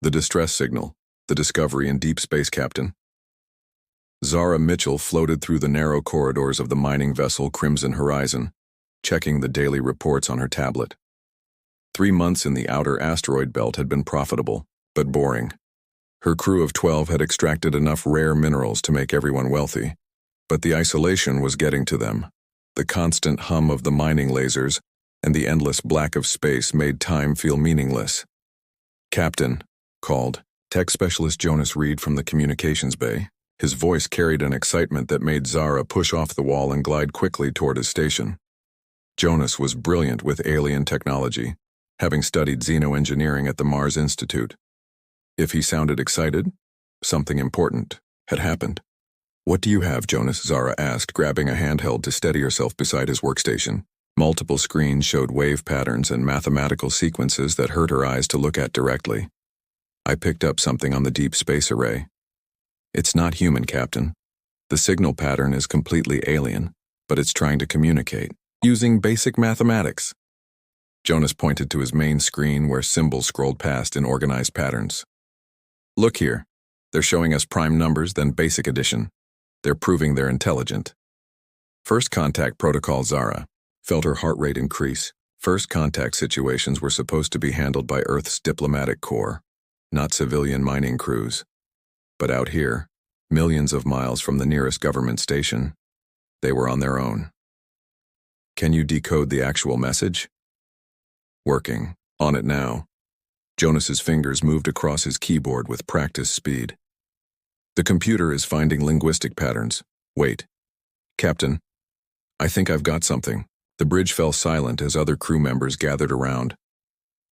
The distress signal, the discovery in deep space, Captain. Zara Mitchell floated through the narrow corridors of the mining vessel Crimson Horizon, checking the daily reports on her tablet. 3 months in the outer asteroid belt had been profitable, but boring. Her crew of 12 had extracted enough rare minerals to make everyone wealthy, but the isolation was getting to them. The constant hum of the mining lasers and the endless black of space made time feel meaningless. "Captain," called Tech Specialist Jonas Reed from the communications bay. His voice carried an excitement that made Zara push off the wall and glide quickly toward his station. Jonas was brilliant with alien technology, having studied xenoengineering at the Mars Institute. If he sounded excited, something important had happened. "What do you have, Jonas?" Zara asked, grabbing a handheld to steady herself beside his workstation. Multiple screens showed wave patterns and mathematical sequences that hurt her eyes to look at directly. "I picked up something on the deep space array. It's not human, Captain. The signal pattern is completely alien, but it's trying to communicate, using basic mathematics." Jonas pointed to his main screen where symbols scrolled past in organized patterns. "Look here. They're showing us prime numbers, then basic addition. They're proving they're intelligent." First contact protocol. Zara felt her heart rate increase. First contact situations were supposed to be handled by Earth's diplomatic corps, not civilian mining crews. But out here, millions of miles from the nearest government station, they were on their own. "Can you decode the actual message?" "Working on it now." Jonas's fingers moved across his keyboard with practiced speed. "The computer is finding linguistic patterns. Wait. Captain, I think I've got something." The bridge fell silent as other crew members gathered around.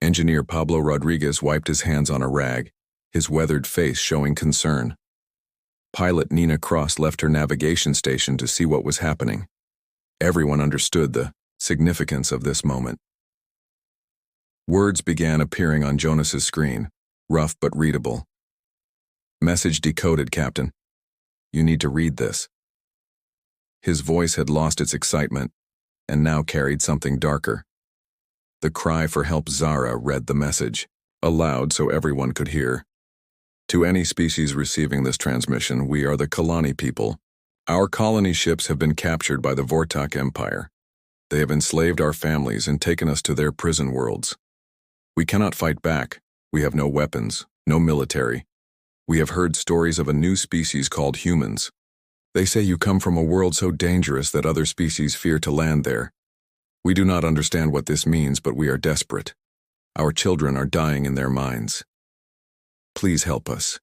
Engineer Pablo Rodriguez wiped his hands on a rag, his weathered face showing concern. Pilot Nina Cross left her navigation station to see what was happening. Everyone understood the significance of this moment. Words began appearing on Jonas's screen, rough but readable. "Message decoded, Captain. You need to read this." His voice had lost its excitement and now carried something darker. The cry for help. Zara read the message, aloud so everyone could hear. "To any species receiving this transmission, we are the Kalani people. Our colony ships have been captured by the Vortak Empire. They have enslaved our families and taken us to their prison worlds. We cannot fight back. We have no weapons, no military. We have heard stories of a new species called humans. They say you come from a world so dangerous that other species fear to land there. We do not understand what this means, but we are desperate. Our children are dying in their minds. Please help us.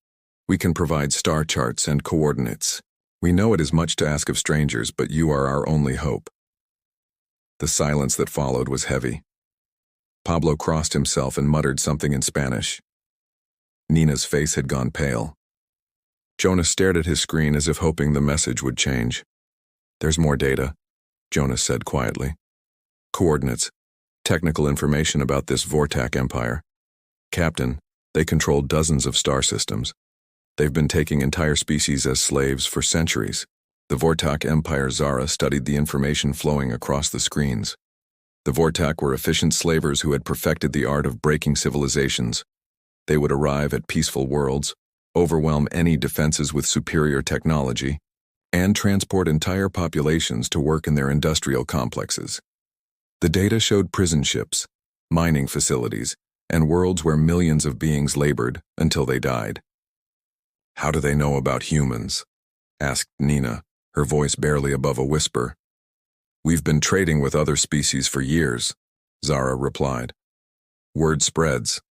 We can provide star charts and coordinates. We know it is much to ask of strangers, but you are our only hope." The silence that followed was heavy. Pablo crossed himself and muttered something in Spanish. Nina's face had gone pale. Jonas stared at his screen as if hoping the message would change. "There's more data," Jonas said quietly. "Coordinates, technical information about this Vortak Empire. Captain, they control dozens of star systems. They've been taking entire species as slaves for centuries." The Vortak Empire. Zara studied the information flowing across the screens. The Vortak were efficient slavers who had perfected the art of breaking civilizations. They would arrive at peaceful worlds, overwhelm any defenses with superior technology, and transport entire populations to work in their industrial complexes. The data showed prison ships, mining facilities, and worlds where millions of beings labored until they died. "How do they know about humans?" asked Nina, her voice barely above a whisper. "We've been trading with other species for years," Zara replied. "Word spreads,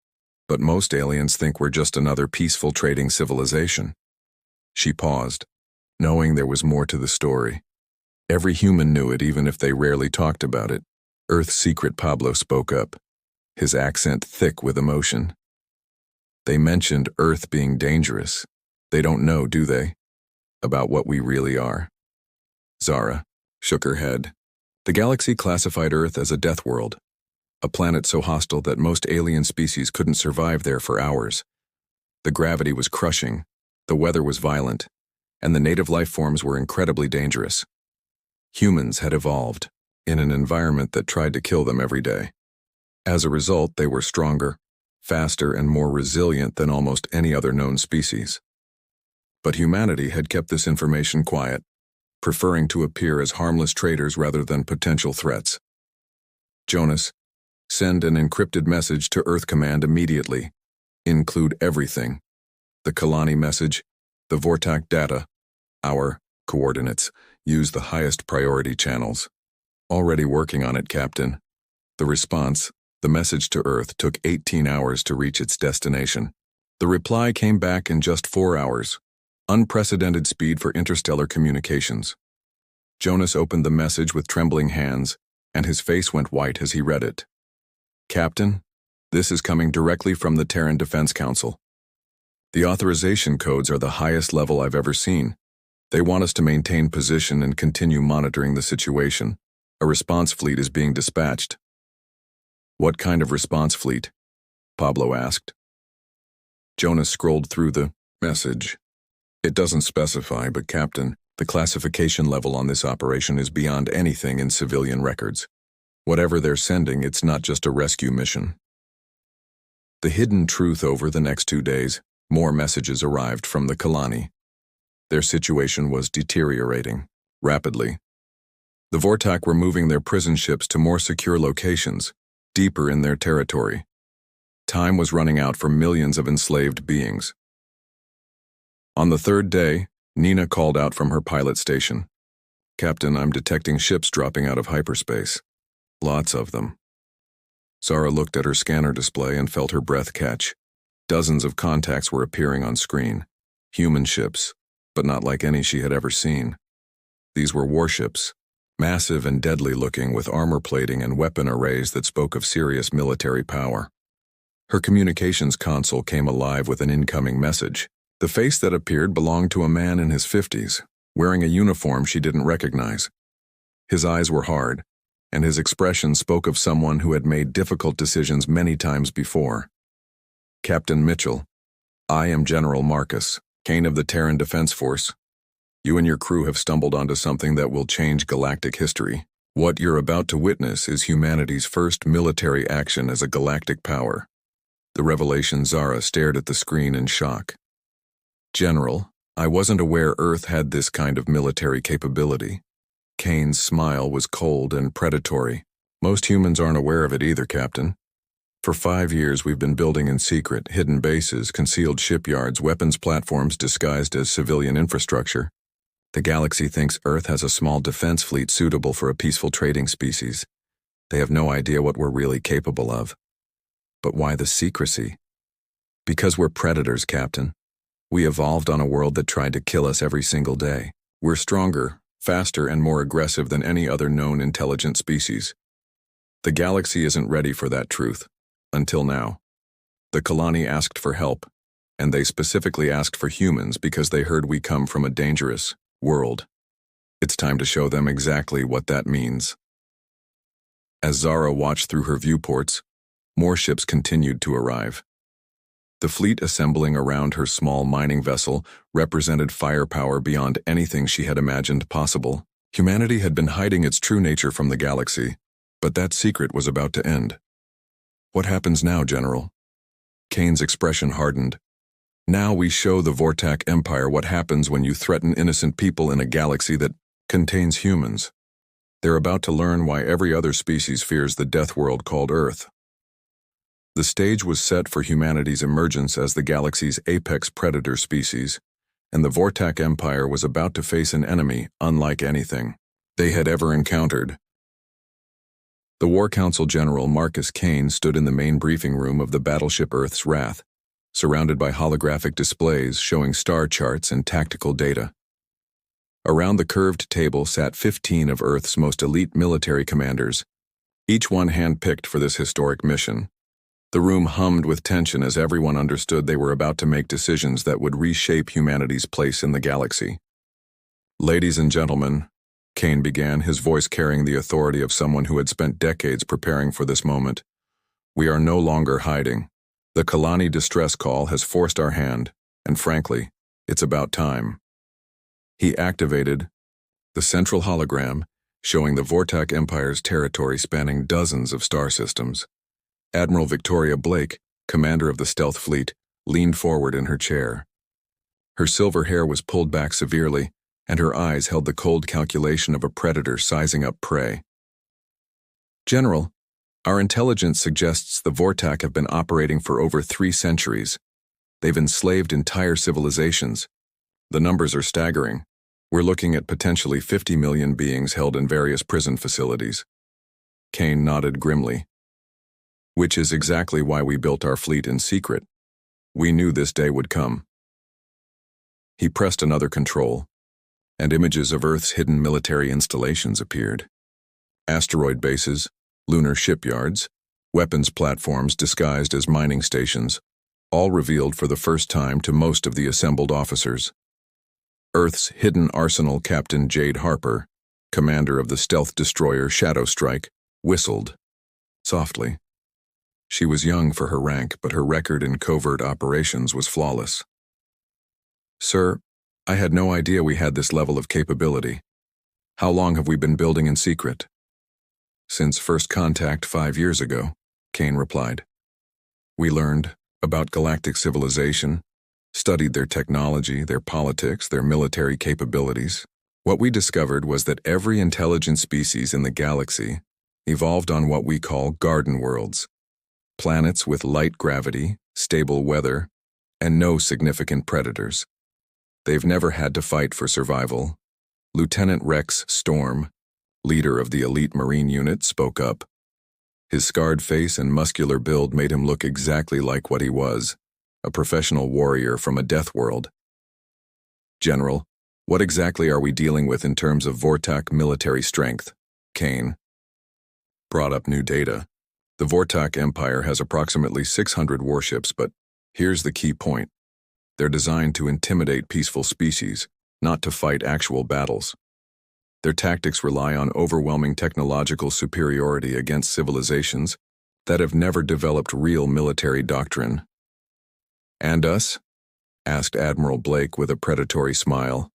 but most aliens think we're just another peaceful trading civilization." She paused, knowing there was more to the story. Every human knew it, even if they rarely talked about it. Earth's secret. Pablo spoke up, his accent thick with emotion. "They mentioned Earth being dangerous. They don't know, do they, about what we really are?" Zara shook her head. "The galaxy classified Earth as a death world, a planet so hostile that most alien species couldn't survive there for hours. The gravity was crushing, the weather was violent, and the native life forms were incredibly dangerous. Humans had evolved in an environment that tried to kill them every day. As a result, they were stronger, faster and more resilient than almost any other known species. But humanity had kept this information quiet, preferring to appear as harmless traders rather than potential threats. Jonas, send an encrypted message to Earth Command immediately. Include everything. The Kalani message, the Vortak data, our coordinates. Use the highest priority channels. Already working on it, Captain. The response, the message to Earth, took 18 hours to reach its destination. The reply came back in just 4 hours. Unprecedented speed for interstellar communications. Jonas opened the message with trembling hands, and his face went white as he read it. Captain, this is coming directly from the Terran Defense Council. The authorization codes are the highest level I've ever seen. They want us to maintain position and continue monitoring the situation. A response fleet is being dispatched. What kind of response fleet? Pablo asked. Jonas scrolled through the message. It doesn't specify, but Captain, the classification level on this operation is beyond anything in civilian records. Whatever they're sending, it's not just a rescue mission. The hidden truth: over the next 2 days, more messages arrived from the Kalani. Their situation was deteriorating, rapidly. The Vortak were moving their prison ships to more secure locations, deeper in their territory. Time was running out for millions of enslaved beings. On the 3rd day, Nina called out from her pilot station. Captain, I'm detecting ships dropping out of hyperspace. Lots of them. Zara looked at her scanner display and felt her breath catch. Dozens of contacts were appearing on screen. Human ships, but not like any she had ever seen. These were warships, massive and deadly looking, with armor plating and weapon arrays that spoke of serious military power. Her communications console came alive with an incoming message. The face that appeared belonged to a man in his 50s, wearing a uniform she didn't recognize. His eyes were hard, and his expression spoke of someone who had made difficult decisions many times before. Captain Mitchell, I am General Marcus, Kane of the Terran Defense Force. You and your crew have stumbled onto something that will change galactic history. What you're about to witness is humanity's first military action as a galactic power. The revelation. Zara stared at the screen in shock. General, I wasn't aware Earth had this kind of military capability. Kane's smile was cold and predatory. Most humans aren't aware of it either, Captain. For 5 years we've been building in secret, hidden bases, concealed shipyards, weapons platforms disguised as civilian infrastructure. The galaxy thinks Earth has a small defense fleet suitable for a peaceful trading species. They have no idea what we're really capable of. But why the secrecy? Because we're predators, Captain. We evolved on a world that tried to kill us every single day. We're stronger, faster, and more aggressive than any other known intelligent species. The galaxy isn't ready for that truth. Until now. The Kalani asked for help, and they specifically asked for humans because they heard we come from a dangerous world. It's time to show them exactly what that means. As Zara watched through her viewports, more ships continued to arrive. The fleet assembling around her small mining vessel represented firepower beyond anything she had imagined possible. Humanity had been hiding its true nature from the galaxy, but that secret was about to end. What happens now, General? Kane's expression hardened. Now we show the Vortak Empire what happens when you threaten innocent people in a galaxy that contains humans. They're about to learn why every other species fears the death world called Earth. The stage was set for humanity's emergence as the galaxy's apex predator species, and the Vortak Empire was about to face an enemy unlike anything they had ever encountered. The War Council General Marcus Kane stood in the main briefing room of the battleship Earth's Wrath, surrounded by holographic displays showing star charts and tactical data. Around the curved table sat 15 of Earth's most elite military commanders, each one hand-picked for this historic mission. The room hummed with tension as everyone understood they were about to make decisions that would reshape humanity's place in the galaxy. Ladies and gentlemen, Kane began, his voice carrying the authority of someone who had spent decades preparing for this moment. We are no longer hiding. The Kalani distress call has forced our hand, and frankly, it's about time. He activated the central hologram, showing the Vortak Empire's territory spanning dozens of star systems. Admiral Victoria Blake, commander of the stealth fleet, leaned forward in her chair. Her silver hair was pulled back severely, and her eyes held the cold calculation of a predator sizing up prey. General, our intelligence suggests the Vortak have been operating for over 3 centuries. They've enslaved entire civilizations. The numbers are staggering. We're looking at potentially 50 million beings held in various prison facilities. Kane nodded grimly. Which is exactly why we built our fleet in secret. We knew this day would come. He pressed another control, and images of Earth's hidden military installations appeared. Asteroid bases, lunar shipyards, weapons platforms disguised as mining stations, all revealed for the first time to most of the assembled officers. Earth's hidden arsenal Captain Jade Harper, commander of the stealth destroyer Shadow Strike, whistled softly. She was young for her rank, but her record in covert operations was flawless. Sir, I had no idea we had this level of capability. How long have we been building in secret? Since first contact 5 years ago, Kane replied. We learned about galactic civilization, studied their technology, their politics, their military capabilities. What we discovered was that every intelligent species in the galaxy evolved on what we call garden worlds, planets with light gravity, stable weather, and no significant predators. They've never had to fight for survival. Lieutenant Rex Storm, leader of the elite Marine unit, spoke up. His scarred face and muscular build made him look exactly like what he was, a professional warrior from a death world. General, what exactly are we dealing with in terms of Vortak military strength? Kane brought up new data. The Vortak Empire has approximately 600 warships, but here's the key point. They're designed to intimidate peaceful species, not to fight actual battles. Their tactics rely on overwhelming technological superiority against civilizations that have never developed real military doctrine. And us? Asked Admiral Blake with a predatory smile.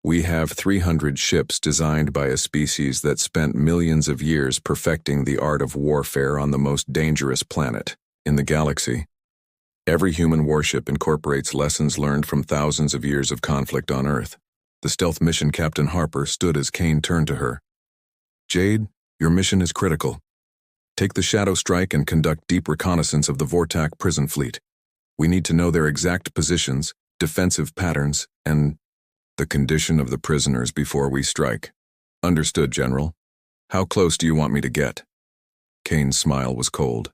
We have 300 ships designed by a species that spent millions of years perfecting the art of warfare on the most dangerous planet in the galaxy. Every human warship incorporates lessons learned from thousands of years of conflict on Earth. The stealth mission Captain Harper stood as Kane turned to her. Jade, your mission is critical. Take the Shadow Strike and conduct deep reconnaissance of the Vortak prison fleet. We need to know their exact positions, defensive patterns, and the condition of the prisoners before we strike. Understood, General. How close do you want me to get? Kane's smile was cold.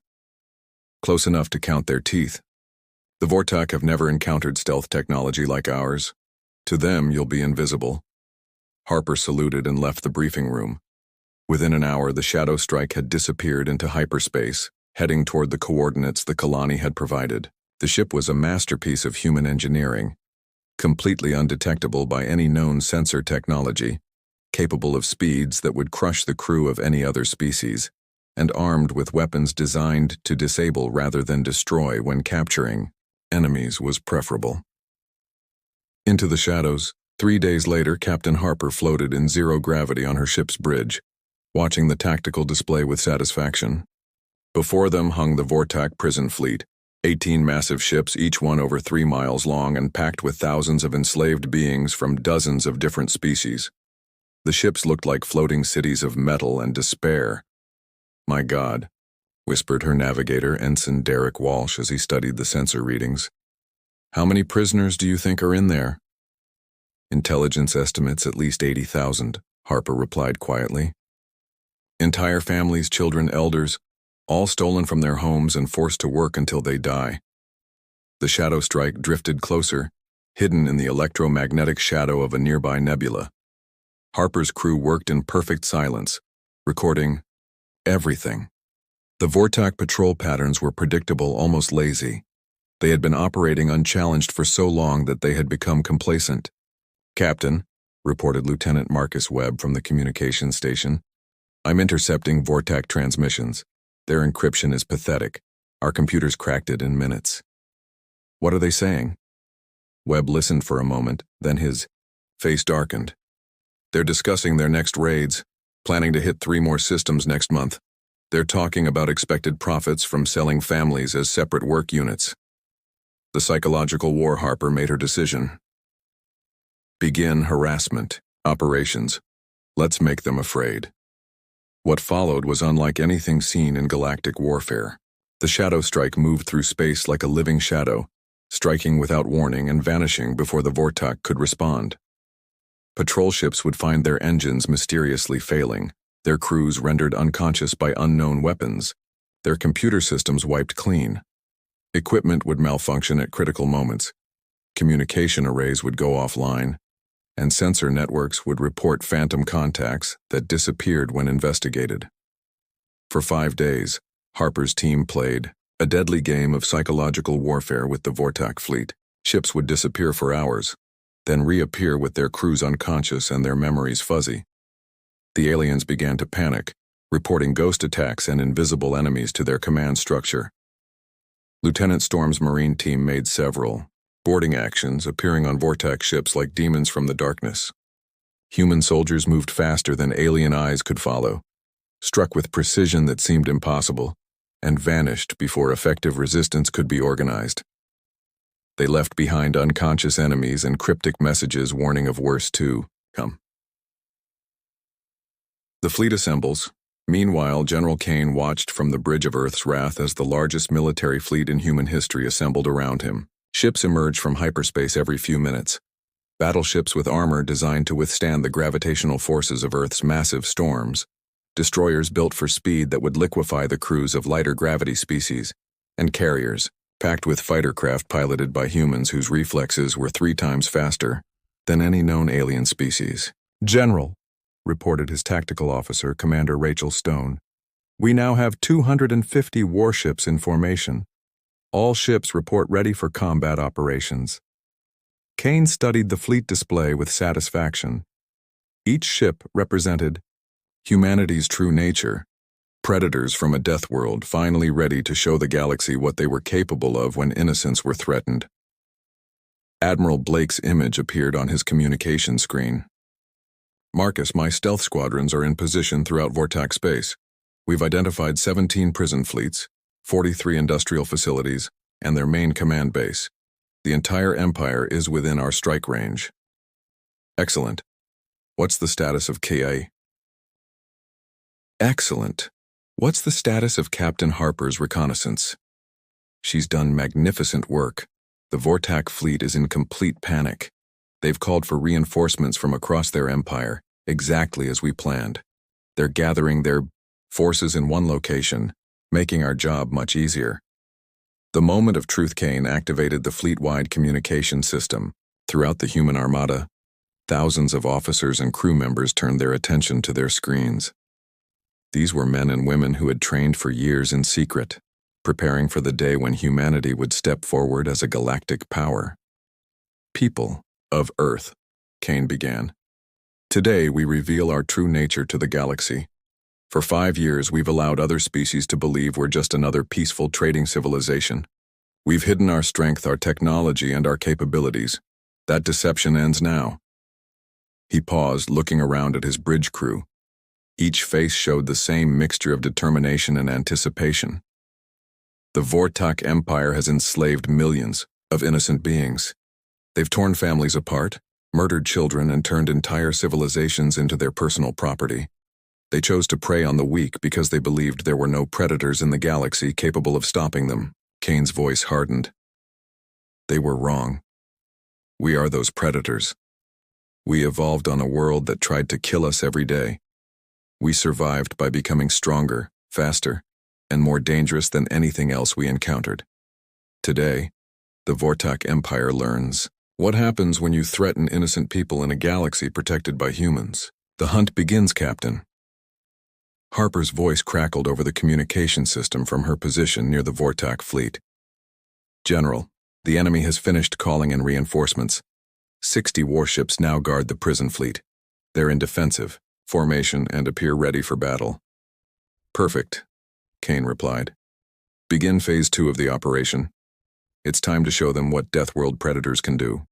Close enough to count their teeth. The Vortak have never encountered stealth technology like ours. To them, you'll be invisible. Harper saluted and left the briefing room. Within an hour, the Shadow Strike had disappeared into hyperspace, heading toward the coordinates the Kalani had provided. The ship was a masterpiece of human engineering, completely undetectable by any known sensor technology, capable of speeds that would crush the crew of any other species, and armed with weapons designed to disable rather than destroy when capturing enemies was preferable. Into the shadows, 3 days later, Captain Harper floated in zero gravity on her ship's bridge, watching the tactical display with satisfaction. Before them hung the Vortak prison fleet, 18 massive ships, each one over 3 miles long and packed with thousands of enslaved beings from dozens of different species. The ships looked like floating cities of metal and despair. My God, whispered her navigator, Ensign Derek Walsh, as he studied the sensor readings. How many prisoners do you think are in there? Intelligence estimates at least 80,000, Harper replied quietly. Entire families, children, elders, all stolen from their homes and forced to work until they die. The Shadow Strike drifted closer, hidden in the electromagnetic shadow of a nearby nebula. Harper's crew worked in perfect silence, recording everything. The Vortak patrol patterns were predictable, almost lazy. They had been operating unchallenged for so long that they had become complacent. Captain, reported Lieutenant Marcus Webb from the communications station, I'm intercepting Vortak transmissions. Their encryption is pathetic. Our computers cracked it in minutes. What are they saying? Webb listened for a moment, then his face darkened. They're discussing their next raids, planning to hit 3 more systems next month. They're talking about expected profits from selling families as separate work units. The psychological war Harper made her decision. Begin harassment operations. Let's make them afraid. What followed was unlike anything seen in galactic warfare. The shadow strike moved through space like a living shadow, striking without warning and vanishing before the Vortak could respond. Patrol ships would find their engines mysteriously failing, their crews rendered unconscious by unknown weapons, their computer systems wiped clean. Equipment would malfunction at critical moments, communication arrays would go offline, and sensor networks would report phantom contacts that disappeared when investigated. For 5 days, Harper's team played a deadly game of psychological warfare with the Vortak fleet. Ships would disappear for hours, then reappear with their crews unconscious and their memories fuzzy. The aliens began to panic, reporting ghost attacks and invisible enemies to their command structure. Lieutenant Storm's Marine team made several boarding actions, appearing on Vortak ships like demons from the darkness. Human soldiers moved faster than alien eyes could follow, struck with precision that seemed impossible, and vanished before effective resistance could be organized. They left behind unconscious enemies and cryptic messages warning of worse to come. The fleet assembles. Meanwhile, General Kane watched from the bridge of Earth's wrath as the largest military fleet in human history assembled around him. Ships emerged from hyperspace every few minutes. Battleships with armor designed to withstand the gravitational forces of Earth's massive storms. Destroyers built for speed that would liquefy the crews of lighter gravity species. And carriers, packed with fighter craft piloted by humans whose reflexes were 3 times faster than any known alien species. "General," reported his tactical officer, Commander Rachel Stone, "we now have 250 warships in formation. All ships report ready for combat operations." Kane studied the fleet display with satisfaction. Each ship represented humanity's true nature, predators from a death world finally ready to show the galaxy what they were capable of when innocents were threatened. Admiral Blake's image appeared on his communication screen. "Marcus, my stealth squadrons are in position throughout Vortak space. We've identified 17 prison fleets, 43 industrial facilities, and their main command base. The entire Empire is within our strike range." "Excellent. What's the status of KA?" "Excellent. What's the status of Captain Harper's reconnaissance?" "She's done magnificent work. The Vortak fleet is in complete panic. They've called for reinforcements from across their empire, exactly as we planned. They're gathering their forces in one location, making our job much easier." The moment of truth, Kane activated the fleet-wide communication system. Throughout the human armada, thousands of officers and crew members turned their attention to their screens. These were men and women who had trained for years in secret, preparing for the day when humanity would step forward as a galactic power. "People of Earth," Kane began. "Today we reveal our true nature to the galaxy. For 5 years we've allowed other species to believe we're just another peaceful trading civilization. We've hidden our strength, our technology, and our capabilities. That deception ends now." He paused, looking around at his bridge crew. Each face showed the same mixture of determination and anticipation. The Vortak Empire has enslaved millions of innocent beings. They've torn families apart, murdered children, and turned entire civilizations into their personal property. They chose to prey on the weak because they believed there were no predators in the galaxy capable of stopping them. Kane's voice hardened. "They were wrong. We are those predators. We evolved on a world that tried to kill us every day. We survived by becoming stronger, faster, and more dangerous than anything else we encountered. Today, the Vortak Empire learns what happens when you threaten innocent people in a galaxy protected by humans. The hunt begins, Captain." Harper's voice crackled over the communication system from her position near the Vortak fleet. "General, the enemy has finished calling in reinforcements. 60 warships now guard the prison fleet. They're in defensive formation and appear ready for battle." "Perfect," Kane replied. "Begin Phase 2 of the operation. It's time to show them what Deathworld predators can do."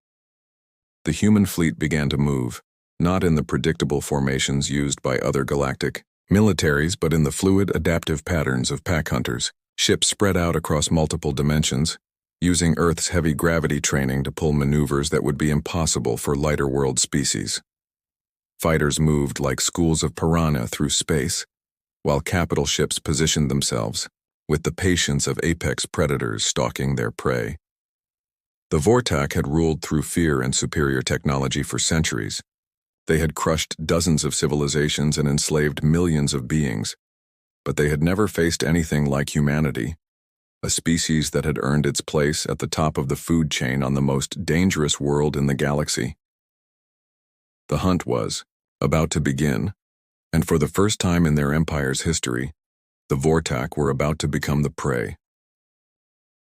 The human fleet began to move, not in the predictable formations used by other galactic Militaries, but in the fluid, adaptive patterns of pack hunters, ships spread out across multiple dimensions, using Earth's heavy gravity training to pull maneuvers that would be impossible for lighter world species. Fighters moved like schools of piranha through space, while capital ships positioned themselves, with the patience of apex predators stalking their prey. The Vortak had ruled through fear and superior technology for centuries. They had crushed dozens of civilizations and enslaved millions of beings, but they had never faced anything like humanity, a species that had earned its place at the top of the food chain on the most dangerous world in the galaxy. The hunt was about to begin, and for the first time in their empire's history, the Vortak were about to become the prey.